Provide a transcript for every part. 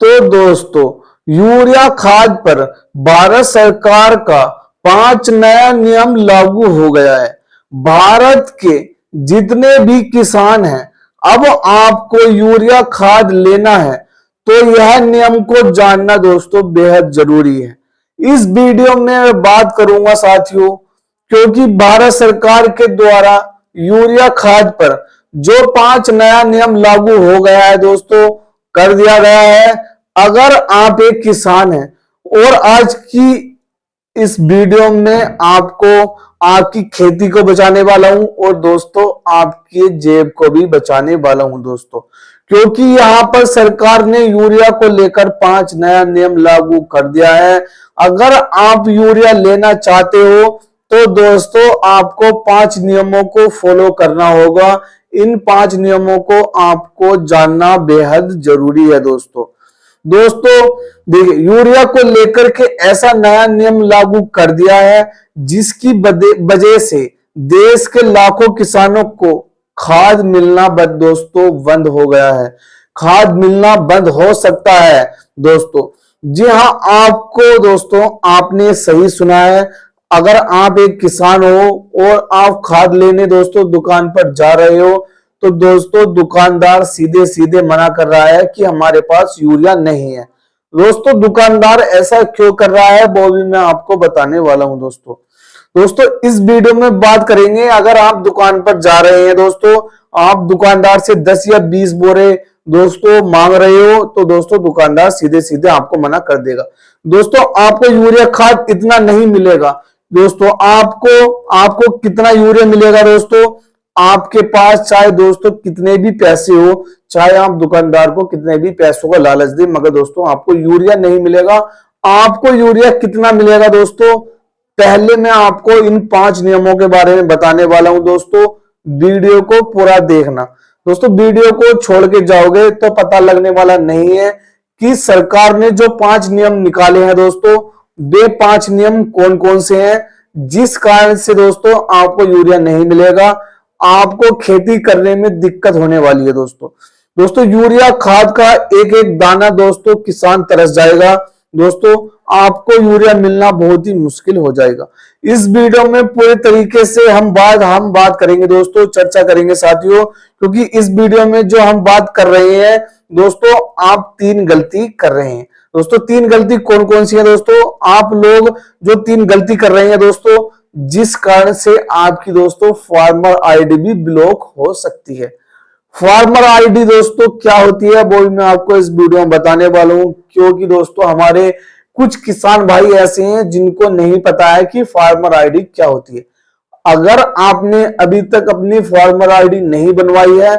तो दोस्तों यूरिया खाद पर भारत सरकार का 5 नया नियम लागू हो गया है। भारत के जितने भी किसान हैं, अब आपको यूरिया खाद लेना है तो यह नियम को जानना दोस्तों बेहद जरूरी है। इस वीडियो में मैं बात करूंगा साथियों, क्योंकि भारत सरकार के द्वारा यूरिया खाद पर जो 5 नया नियम लागू हो गया है दोस्तों, कर दिया गया है। अगर आप एक किसान हैं और आज की इस वीडियो में आपको आपकी खेती को बचाने वाला हूं और दोस्तों आपकी जेब को भी बचाने वाला हूं दोस्तों, क्योंकि यहां पर सरकार ने यूरिया को लेकर 5 नया नियम लागू कर दिया है। अगर आप यूरिया लेना चाहते हो तो दोस्तों आपको 5 नियमों को फॉलो करना होगा। इन 5 नियमों को आपको जानना बेहद जरूरी है दोस्तों। देखिए, यूरिया को लेकर के ऐसा नया नियम लागू कर दिया है जिसकी वजह से देश के लाखों किसानों को खाद मिलना दोस्तों बंद हो गया है। खाद मिलना बंद हो सकता है दोस्तों। जी हां, आपको दोस्तों आपने सही सुना है। अगर आप एक किसान हो और आप खाद लेने दोस्तों दुकान पर जा रहे हो तो दोस्तों दुकानदार सीधे सीधे मना कर रहा है कि हमारे पास यूरिया नहीं है। दोस्तों दुकानदार ऐसा क्यों कर रहा है वो भी मैं आपको बताने वाला हूं दोस्तों इस वीडियो में बात करेंगे। अगर आप दुकान पर जा रहे हैं दोस्तों, आप दुकानदार से 10 या 20 बोरे दोस्तों मांग रहे हो तो दोस्तों दुकानदार सीधे सीधे आपको मना कर देगा। दोस्तों आपको यूरिया खाद इतना नहीं मिलेगा दोस्तों। आपको कितना यूरिया मिलेगा दोस्तों? आपके पास चाहे दोस्तों कितने भी पैसे हो, चाहे आप दुकानदार को कितने भी पैसों का लालच दे, मगर दोस्तों आपको यूरिया नहीं मिलेगा। आपको यूरिया कितना मिलेगा दोस्तों? पहले मैं आपको इन 5 नियमों के बारे में बताने वाला हूं दोस्तों। वीडियो को पूरा देखना दोस्तों। वीडियो को छोड़ के जाओगे तो पता लगने वाला नहीं है कि सरकार ने जो 5 नियम निकाले हैं दोस्तों, वे 5 नियम कौन कौन से हैं जिस कारण से दोस्तों आपको यूरिया नहीं मिलेगा, आपको खेती करने में दिक्कत होने वाली है दोस्तों यूरिया खाद का एक एक दाना दोस्तों किसान तरस जाएगा दोस्तों। आपको यूरिया मिलना बहुत ही मुश्किल हो जाएगा। इस वीडियो में पूरे तरीके से हम बात करेंगे दोस्तों, चर्चा करेंगे साथियों, क्योंकि इस वीडियो में जो हम बात कर रहे हैं दोस्तों, आप 3 गलती कर रहे हैं दोस्तों। 3 गलती कौन कौन सी है दोस्तों? आप लोग जो 3 गलती कर रहे हैं दोस्तों, जिस कारण से आपकी दोस्तों फार्मर आईडी भी ब्लॉक हो सकती है। फार्मर आईडी दोस्तों क्या होती है वो भी मैं आपको इस वीडियो में बताने वाला हूं, क्योंकि दोस्तों हमारे कुछ किसान भाई ऐसे हैं जिनको नहीं पता है कि फार्मर आईडी क्या होती है। अगर आपने अभी तक अपनी फार्मर आईडी नहीं बनवाई है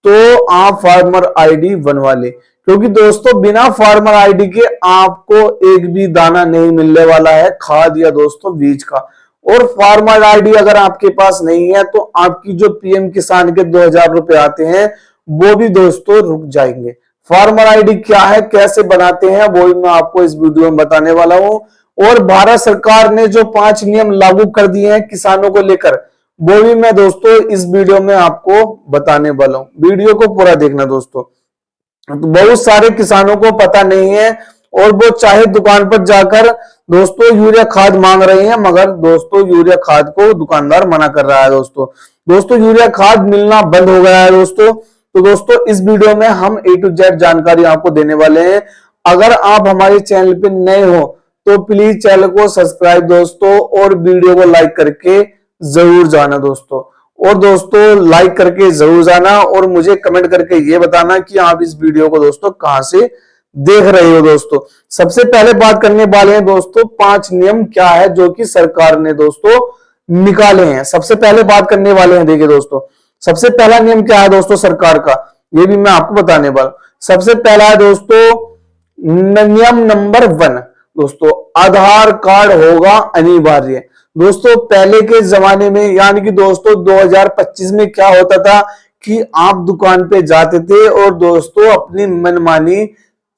तो आप फार्मर आईडी बनवा ले, क्योंकि दोस्तों बिना फार्मर आईडी के आपको एक भी दाना नहीं मिलने वाला है खाद या दोस्तों बीज का। और फार्मर आईडी अगर आपके पास नहीं है तो आपकी जो पीएम किसान के 2000 रुपए आते हैं वो भी दोस्तों रुक जाएंगे। फार्मर आईडी क्या है, कैसे बनाते हैं, वो भी मैं आपको इस वीडियो में बताने वाला हूं। और भारत सरकार ने जो 5 नियम लागू कर दिए हैं किसानों को लेकर, वो भी मैं दोस्तों इस वीडियो में आपको बताने वाला हूं। वीडियो को पूरा देखना दोस्तों। तो बहुत सारे किसानों को पता नहीं है और वो चाहे दुकान पर जाकर दोस्तों यूरिया खाद मांग रहे हैं, मगर दोस्तों यूरिया खाद को दुकानदार मना कर रहा है दोस्तों यूरिया खाद मिलना बंद हो गया है दोस्तों। तो दोस्तों इस वीडियो में हम A to Z जानकारी आपको देने वाले हैं। अगर आप हमारे चैनल पे नए हो तो प्लीज चैनल को सब्सक्राइब दोस्तों और वीडियो को लाइक करके जरूर जाना दोस्तों। और दोस्तों लाइक करके जरूर जाना और मुझे कमेंट करके ये बताना कि आप इस वीडियो को दोस्तों कहां से देख रहे हो दोस्तों। सबसे पहले बात करने वाले हैं दोस्तों 5 नियम क्या है जो कि सरकार ने दोस्तों निकाले हैं। सबसे पहले बात करने वाले हैं, देखिए दोस्तों सबसे पहला नियम क्या है दोस्तों सरकार का, ये भी मैं आपको बताने वाला। सबसे पहला है दोस्तों नियम नंबर 1 दोस्तों, आधार कार्ड होगा अनिवार्य। दोस्तों पहले के जमाने में यानी कि दोस्तों 2025 में क्या होता था कि आप दुकान पे जाते थे और दोस्तों अपनी मनमानी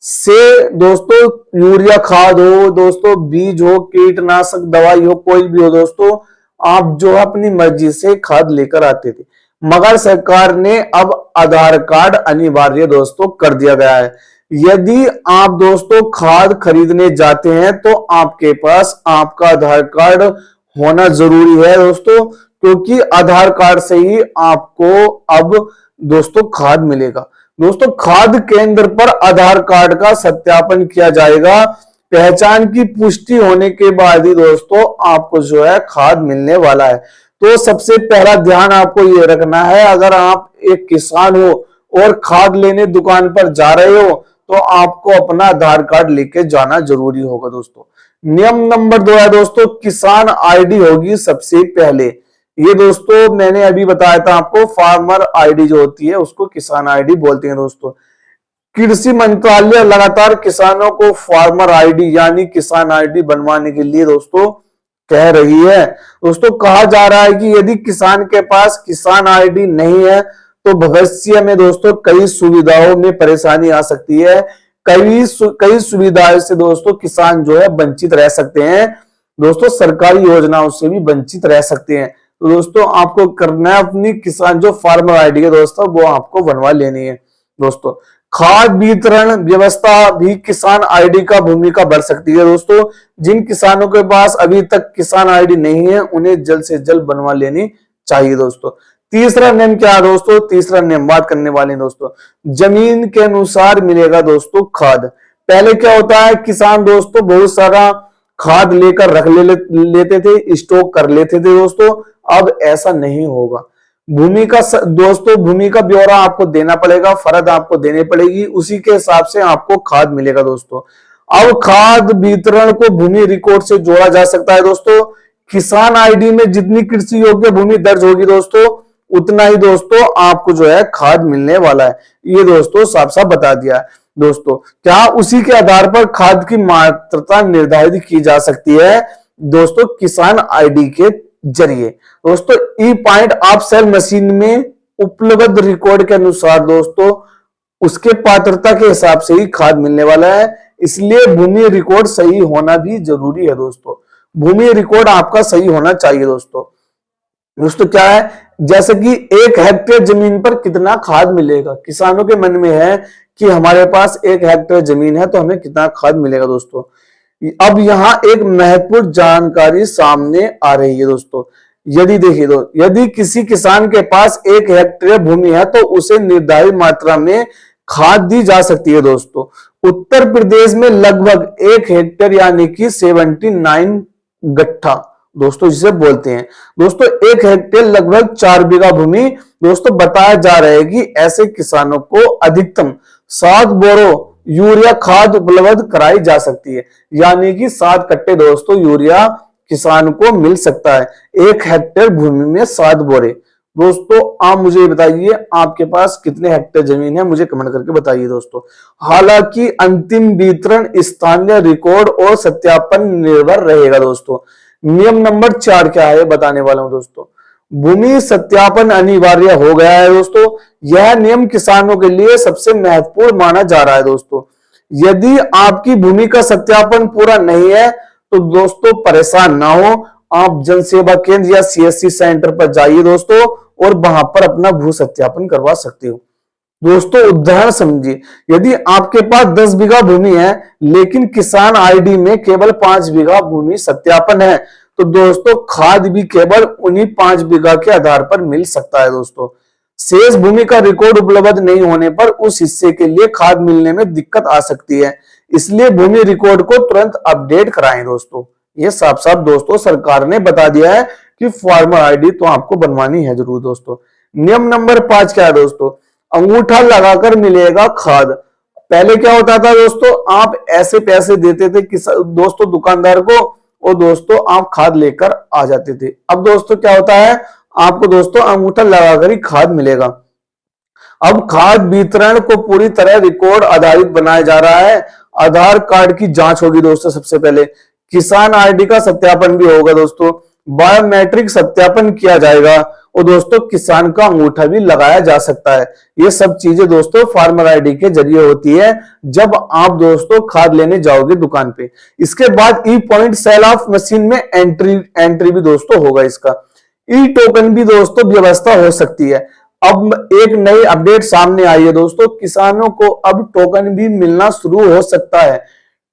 से दोस्तों यूरिया खाद हो दोस्तों, बीज हो, कीटनाशक दवाई हो, कोई भी हो दोस्तों, आप जो अपनी मर्जी से खाद लेकर आते थे। मगर सरकार ने अब आधार कार्ड अनिवार्य दोस्तों कर दिया गया है। यदि आप दोस्तों खाद खरीदने जाते हैं तो आपके पास आपका आधार कार्ड होना जरूरी है दोस्तों, क्योंकि आधार कार्ड से ही आपको अब दोस्तों खाद मिलेगा। दोस्तों खाद केंद्र पर आधार कार्ड का सत्यापन किया जाएगा। पहचान की पुष्टि होने के बाद ही दोस्तों आपको जो है खाद मिलने वाला है। तो सबसे पहला ध्यान आपको ये रखना है, अगर आप एक किसान हो और खाद लेने दुकान पर जा रहे हो तो आपको अपना आधार कार्ड लेके जाना जरूरी होगा दोस्तों। नियम नंबर 2 है दोस्तों, किसान आईडी होगी सबसे पहले। ये दोस्तों मैंने अभी बताया था आपको, फार्मर आईडी जो होती है उसको किसान आईडी बोलते हैं दोस्तों। कृषि मंत्रालय लगातार किसानों को फार्मर आईडी यानी किसान आईडी बनवाने के लिए दोस्तों कह रही है। दोस्तों कहा जा रहा है कि यदि किसान के पास किसान आईडी नहीं है तो भविष्य में दोस्तों कई सुविधाओं में परेशानी आ सकती है। कई सुविधाओं से दोस्तों किसान जो है वंचित रह सकते हैं दोस्तों, सरकारी योजनाओं से भी वंचित रह सकते हैं। तो दोस्तों आपको करना है अपनी किसान जो फार्मर आईडी है दोस्तों वो आपको बनवा लेनी है दोस्तों। खाद वितरण व्यवस्था भी किसान आईडी का भूमिका बढ़ सकती है दोस्तों। जिन किसानों के पास अभी तक किसान आईडी नहीं है उन्हें जल्द से जल्द बनवा लेनी चाहिए दोस्तों। तीसरा नियम क्या है दोस्तों, तीसरा नियम बात करने वाले दोस्तों, जमीन के अनुसार मिलेगा दोस्तों खाद। पहले क्या होता है, किसान दोस्तों बहुत सारा खाद लेकर रख लेते थे, स्टॉक कर लेते थे दोस्तों। अब ऐसा नहीं होगा। भूमि का दोस्तों भूमि का ब्यौरा आपको देना पड़ेगा, फर्द आपको देनी पड़ेगी, उसी के हिसाब से आपको खाद मिलेगा दोस्तों। अब खाद वितरण को भूमि रिकॉर्ड से जोड़ा जा सकता है दोस्तों। किसान आईडी में जितनी कृषि योग्य भूमि दर्ज होगी दोस्तों उतना ही दोस्तों आपको जो है खाद मिलने वाला है। ये दोस्तों साफ साफ बता दिया है दोस्तों। क्या उसी के आधार पर खाद की मात्रा निर्धारित की जा सकती है दोस्तों किसान आईडी के जरिए। दोस्तों ई पॉइंट आप सेल मशीन में उपलब्ध रिकॉर्ड के अनुसार दोस्तों उसके पात्रता के हिसाब से ही खाद मिलने वाला है, इसलिए भूमि रिकॉर्ड सही होना भी जरूरी है दोस्तों। भूमि रिकॉर्ड आपका सही होना चाहिए दोस्तों। दोस्तों क्या है, जैसे कि 1 हेक्टेयर जमीन पर कितना खाद मिलेगा, किसानों के मन में है कि हमारे पास 1 हेक्टेयर जमीन है तो हमें कितना खाद मिलेगा दोस्तों। अब यहाँ एक महत्वपूर्ण जानकारी सामने आ रही है दोस्तों। यदि देखिए यदि किसी किसान के पास 1 हेक्टेयर भूमि है तो उसे निर्धारित मात्रा में खाद दी जा सकती है दोस्तों। उत्तर प्रदेश में लगभग 1 हेक्टेयर यानी कि 79 गट्ठा दोस्तों जिसे बोलते हैं दोस्तों 1 हेक्टेयर लगभग 4 बीघा भूमि दोस्तों बताया जा रहा है कि ऐसे किसानों को अधिकतम 7 बोरो यूरिया खाद उपलब्ध कराई जा सकती है, यानी कि 7 कट्टे दोस्तों यूरिया किसान को मिल सकता है 1 हेक्टेयर भूमि में 7 बोरे। दोस्तों आप मुझे बताइए आपके पास कितने हेक्टेयर जमीन है, मुझे कमेंट करके बताइए दोस्तों। हालांकि अंतिम वितरण स्थानीय रिकॉर्ड और सत्यापन निर्भर रहेगा दोस्तों। नियम नंबर 4 क्या है बताने वाला हूं दोस्तों। भूमि सत्यापन अनिवार्य हो गया है दोस्तों। यह नियम किसानों के लिए सबसे महत्वपूर्ण माना जा रहा है दोस्तों। यदि आपकी भूमि का सत्यापन पूरा नहीं है तो दोस्तों परेशान ना हो, आप जन सेवा केंद्र या सीएससी सेंटर पर जाइए दोस्तों और वहां पर अपना भू सत्यापन करवा सकते हो दोस्तों। उदाहरण समझिए, यदि आपके पास 10 बीघा भूमि है लेकिन किसान आईडी में केवल 5 बीघा भूमि सत्यापन है तो दोस्तों खाद भी केवल उन्हीं 5 बीघा के आधार पर मिल सकता है दोस्तों। शेष भूमि का रिकॉर्ड उपलब्ध नहीं होने पर उस हिस्से के लिए खाद मिलने में दिक्कत आ सकती है, इसलिए भूमि रिकॉर्ड को तुरंत अपडेट कराएं दोस्तों। ये साफ साफ दोस्तों सरकार ने बता दिया है कि फार्मर आईडी तो आपको बनवानी है जरूर दोस्तों। नियम नंबर 5 क्या है दोस्तों, अंगूठा लगाकर मिलेगा खाद। पहले क्या होता था दोस्तों, आप ऐसे पैसे देते थे दोस्तों दुकानदार को और दोस्तों आप खाद लेकर आ जाते थे। अब दोस्तों क्या होता है, आपको दोस्तों अंगूठा लगाकर ही खाद मिलेगा। अब खाद वितरण को पूरी तरह रिकॉर्ड आधारित बनाया जा रहा है। आधार कार्ड की जांच होगी दोस्तों सबसे पहले, किसान आईडी का सत्यापन भी होगा दोस्तों, बायोमेट्रिक सत्यापन किया जाएगा और दोस्तों किसान का अंगूठा भी लगाया जा सकता है। ये सब चीजें दोस्तों फार्मर आईडी के जरिए होती है जब आप दोस्तों खाद लेने जाओगे दुकान पे। इसके बाद E point sale of machine में एंट्री भी दोस्तों होगा इसका। ई टोकन भी दोस्तों व्यवस्था हो सकती है। अब एक नई अपडेट सामने आई है दोस्तों, किसानों को अब टोकन भी मिलना शुरू हो सकता है।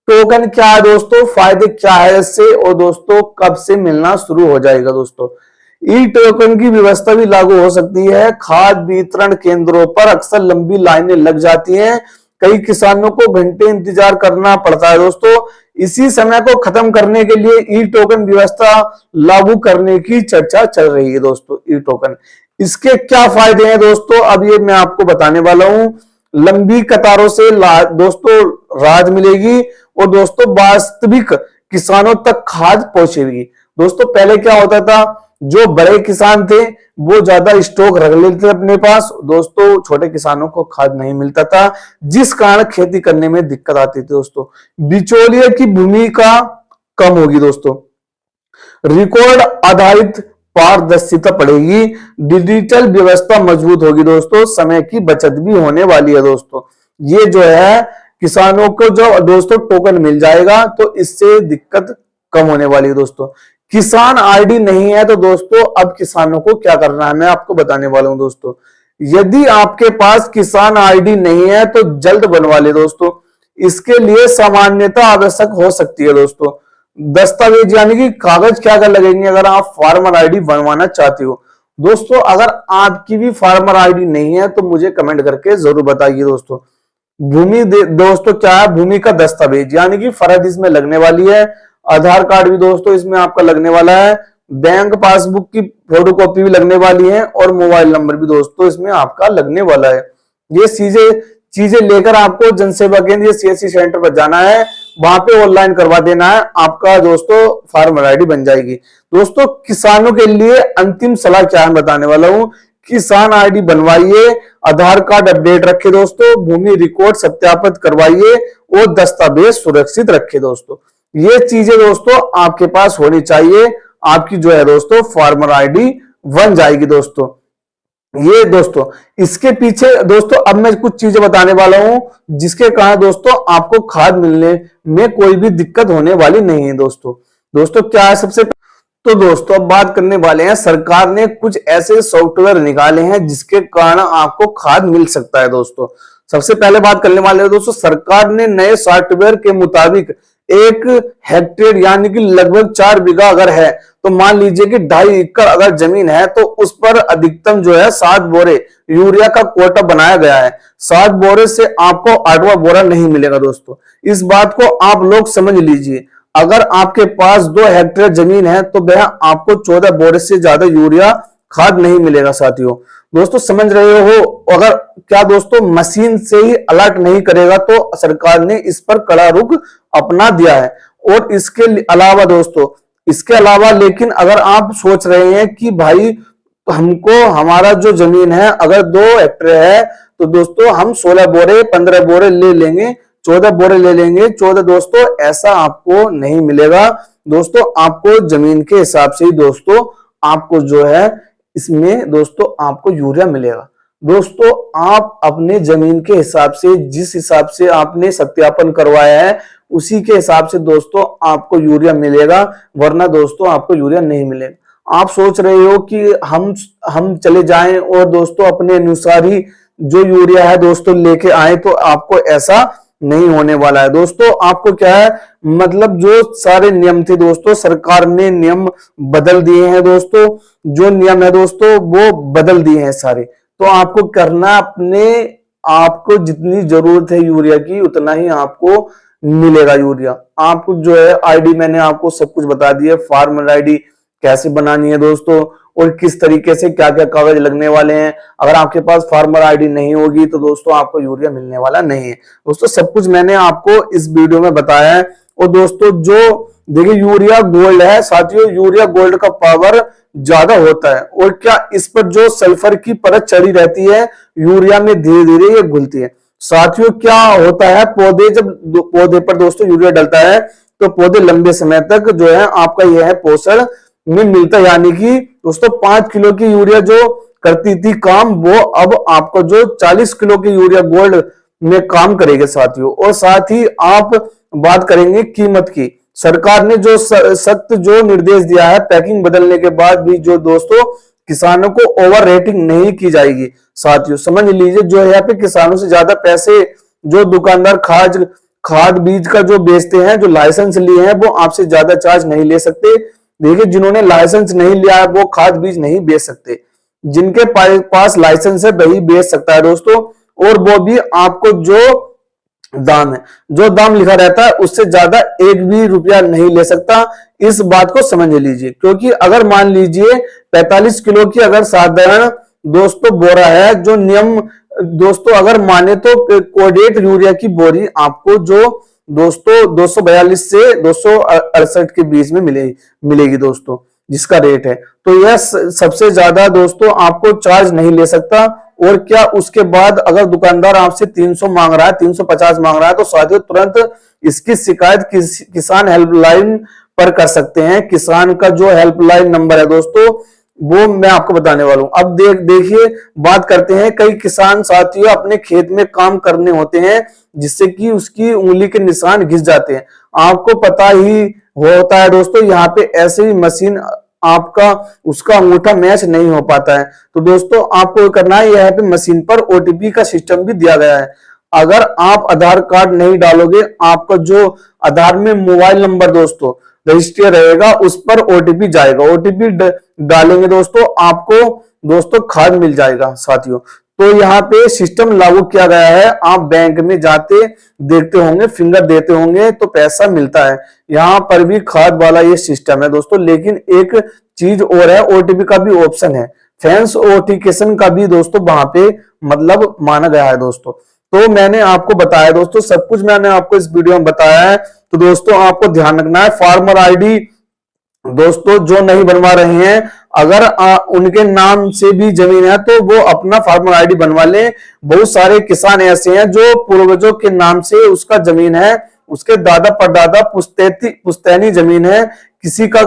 टोकन क्या है दोस्तों, फायदे क्या है इससे, और दोस्तों कब से मिलना शुरू हो जाएगा दोस्तों। ई टोकन की व्यवस्था भी लागू हो सकती है। खाद वितरण केंद्रों पर अक्सर लंबी लाइनें लग जाती हैं, कई किसानों को घंटे इंतजार करना पड़ता है दोस्तों। इसी समय को खत्म करने के लिए ई टोकन व्यवस्था लागू करने की चर्चा चल रही है दोस्तों। ई टोकन, इसके क्या फायदे हैं दोस्तों, अब ये मैं आपको बताने वाला हूं। लंबी कतारों से दोस्तों राहत मिलेगी, और दोस्तों वास्तविक किसानों तक खाद पहुंचेगी। दोस्तों पहले क्या होता था, जो बड़े किसान थे वो ज्यादा स्टॉक रख लेते थे अपने पास दोस्तों, छोटे किसानों को खाद नहीं मिलता था, जिस कारण खेती करने में दिक्कत आती थी दोस्तों। बिचौलिए की भूमिका कम होगी दोस्तों, रिकॉर्ड आधारित पारदर्शिता बढ़ेगी, डिजिटल व्यवस्था मजबूत होगी दोस्तों, समय की बचत भी होने वाली है दोस्तों। ये जो है किसानों को जो दोस्तों टोकन मिल जाएगा तो इससे दिक्कत कम होने वाली है दोस्तों। किसान आईडी नहीं है तो दोस्तों अब किसानों को क्या करना है मैं आपको बताने वाला हूं दोस्तों। यदि आपके पास किसान आईडी नहीं है तो जल्द बनवा ले दोस्तों। इसके लिए सामान्यता आवश्यक हो सकती है दोस्तों। दस्तावेज यानी कि कागज क्या क्या लगेंगे अगर आप फार्मर आईडी बनवाना चाहते हो दोस्तों। अगर आपकी भी फार्मर आईडी नहीं है तो मुझे कमेंट करके जरूर बताइए दोस्तों। भूमि दोस्तों क्या है, भूमि का दस्तावेज यानी कि फर्द इसमें लगने वाली है। आधार कार्ड भी दोस्तों इसमें आपका लगने वाला है। बैंक पासबुक की फोटोकॉपी भी लगने वाली है, और मोबाइल नंबर भी दोस्तों इसमें आपका लगने वाला है। ये चीजें लेकर आपको जनसेवा केंद्र सीएससी सेंटर पर जाना है, वहां पे ऑनलाइन करवा देना है, आपका दोस्तों फार्मर आईडी बन जाएगी। दोस्तों किसानों के लिए अंतिम सलाह क्या है बताने वाला हूं। किसान आईडी बनवाइए, आधार कार्ड अपडेट रखे दोस्तों, भूमि रिकॉर्ड सत्यापित करवाइए, और दस्तावेज सुरक्षित रखे दोस्तों। ये चीजें दोस्तों आपके पास होनी चाहिए, आपकी जो है दोस्तों फार्मर आईडी बन जाएगी दोस्तों। ये दोस्तों इसके पीछे दोस्तों अब मैं कुछ चीजें बताने वाला हूं जिसके कारण दोस्तों आपको खाद मिलने में कोई भी दिक्कत होने वाली नहीं है दोस्तों। दोस्तों क्या है सबसे तो दोस्तों अब बात करने वाले हैं, सरकार ने कुछ ऐसे सॉफ्टवेयर निकाले हैं जिसके कारण आपको खाद मिल सकता है दोस्तों। सबसे पहले बात करने वाले हैं दोस्तों, सरकार ने नए सॉफ्टवेयर के मुताबिक 1 हेक्टेयर यानी कि लगभग 4 बीघा अगर है तो मान लीजिए कि 2.5 एकड़ अगर जमीन है तो उस पर अधिकतम जो है 7 बोरे यूरिया का कोटा बनाया गया है। 7 बोरे से आपको 8वां बोरा नहीं मिलेगा दोस्तों। इस बात को आप लोग समझ लीजिए। अगर आपके पास 2 हेक्टेयर जमीन है तो वह आपको 14 बोरे से ज्यादा यूरिया खाद नहीं मिलेगा साथियों। दोस्तों समझ रहे हो, अगर क्या दोस्तों मशीन से ही अलर्ट नहीं करेगा तो सरकार ने इस पर कड़ा रुख अपना दिया है। और इसके अलावा लेकिन अगर आप सोच रहे हैं कि भाई हमको हमारा जो जमीन है अगर 2 हेक्टेयर है तो दोस्तों हम 16 बोरे 15 बोरे ले लेंगे, 14 बोरे ले लेंगे। 14 दोस्तों ऐसा आपको नहीं मिलेगा दोस्तों, आपको जमीन के हिसाब से ही दोस्तों आपको जो है इसमें दोस्तों आपको यूरिया मिलेगा। दोस्तों आप अपने जमीन के हिसाब से जिस हिसाब से आपने सत्यापन करवाया है उसी के हिसाब से दोस्तों आपको यूरिया मिलेगा, वरना दोस्तों आपको यूरिया नहीं मिलेगा। आप सोच रहे हो कि हम चले जाएं और दोस्तों अपने अनुसार ही जो यूरिया है दोस्तों लेके आए, तो आपको ऐसा नहीं होने वाला है दोस्तों। आपको क्या है मतलब जो सारे नियम थे दोस्तों सरकार ने नियम बदल दिए हैं दोस्तों। जो नियम है दोस्तों वो बदल दिए हैं सारे। तो आपको करना आपको जितनी जरूरत है यूरिया की उतना ही आपको मिलेगा यूरिया। आपको जो है आईडी मैंने आपको सब कुछ बता दिया, फार्मर आईडी कैसे बनानी है दोस्तों और किस तरीके से क्या क्या कागज लगने वाले हैं। अगर आपके पास फार्मर आईडी नहीं होगी तो दोस्तों आपको यूरिया मिलने वाला नहीं है दोस्तों। सब कुछ मैंने आपको इस वीडियो में बताया है। और दोस्तों जो देखिए यूरिया गोल्ड है साथियों, यूरिया गोल्ड का पावर ज्यादा होता है, और क्या इस पर जो सल्फर की परत चढ़ी रहती है यूरिया में धीरे धीरे ये घुलती है साथियों। क्या होता है जब पौधे पर दोस्तों यूरिया डलता है तो पौधे लंबे समय तक जो है आपका यह है पोषण में मिलता है। यानी कि दोस्तों 5 किलो की यूरिया जो करती थी काम वो अब आपको जो 40 किलो की यूरिया गोल्ड में काम करेगी साथियों। और साथ ही आप बात करेंगे कीमत की। सरकार ने जो सख्त जो निर्देश दिया है पैकिंग बदलने के बाद भी जो दोस्तों किसानों को ओवर रेटिंग नहीं की जाएगी। साथियों समझ लीजिए, जो यहाँ पे किसानों से ज्यादा पैसे जो दुकानदार खाद बीज का जो बेचते हैं, जो लाइसेंस लिए हैं, वो आपसे ज्यादा चार्ज नहीं ले सकते। देखिए, जिन्होंने लाइसेंस नहीं लिया है वो खाद बीज नहीं बेच सकते, जिनके पास लाइसेंस है वही बेच सकता है दोस्तों। और वो भी आपको जो दाम लिखा रहता है उससे ज्यादा एक भी रुपया नहीं ले सकता। इस बात को समझ लीजिए, क्योंकि अगर मान लीजिए 45 किलो की अगर साधारण दोस्तों बोरा है, जो नियम दोस्तों अगर माने तो कोडेट यूरिया की बोरी आपको जो दोस्तों 242 से 268 के बीच में मिलेगी दोस्तों, जिसका रेट है। तो यह सबसे ज्यादा दोस्तों आपको चार्ज नहीं ले सकता। और क्या उसके बाद अगर दुकानदार आपसे 300 मांग रहा है, 350 मांग रहा है, तो साथियों तुरंत इसकी शिकायत किसान हेल्पलाइन पर कर सकते हैं। किसान का जो हेल्पलाइन नंबर है दोस्तों वो मैं आपको बताने वाला हूं। अब देखिए बात करते हैं, कई किसान साथियों अपने खेत में काम करने होते हैं जिससे कि उसकी उंगली के निशान घिस जाते हैं। आपको पता ही होता है दोस्तों, यहाँ पे ऐसे ही मशीन आपका उसका अंगूठा मैच नहीं हो पाता है। तो दोस्तों आपको करना है, यहाँ पे मशीन पर ओटीपी का सिस्टम भी दिया गया है। अगर आप आधार कार्ड नहीं डालोगे, आपका जो आधार में मोबाइल नंबर दोस्तों रजिस्टर रहेगा उस पर ओटीपी जाएगा। ओटीपी डालेंगे दोस्तों, आपको दोस्तों खाद मिल जाएगा साथियों। तो यहाँ पे सिस्टम लागू किया गया है। आप बैंक में जाते देखते होंगे, फिंगर देते होंगे तो पैसा मिलता है। यहाँ पर भी खाद वाला ये सिस्टम है दोस्तों। लेकिन एक चीज और है, ओटीपी का भी ऑप्शन है, फैंस ऑथेंटिकेशन का भी दोस्तों वहां पे मतलब माना गया है दोस्तों। तो मैंने आपको बताया दोस्तों, सब कुछ मैंने आपको इस वीडियो में बताया है। तो दोस्तों आपको ध्यान रखना है, फार्मर आईडी दोस्तों जो नहीं बनवा रहे हैं, अगर उनके नाम से भी जमीन है तो वो अपना फार्मर आईडी बनवा लें। बहुत सारे किसान ऐसे हैं जो पूर्वजों के नाम से उसका जमीन है, उसके दादा परदादा पुश्तैनी जमीन है, किसी का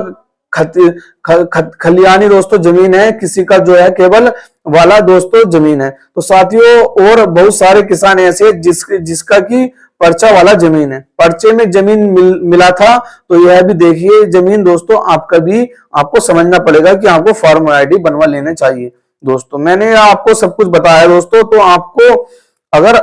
खलियानी दोस्तों जमीन है, किसी का जो है केवल वाला दोस्तों जमीन है। तो साथियों और बहुत सारे किसान ऐसे जिसका की पर्चा वाला जमीन है, पर्चे में जमीन मिला था। तो यह भी देखिए जमीन दोस्तों आपको समझना पड़ेगा कि आपको फार्मर आईडी बनवा लेने चाहिए दोस्तों। मैंने आपको सब कुछ बताया दोस्तों। तो आपको अगर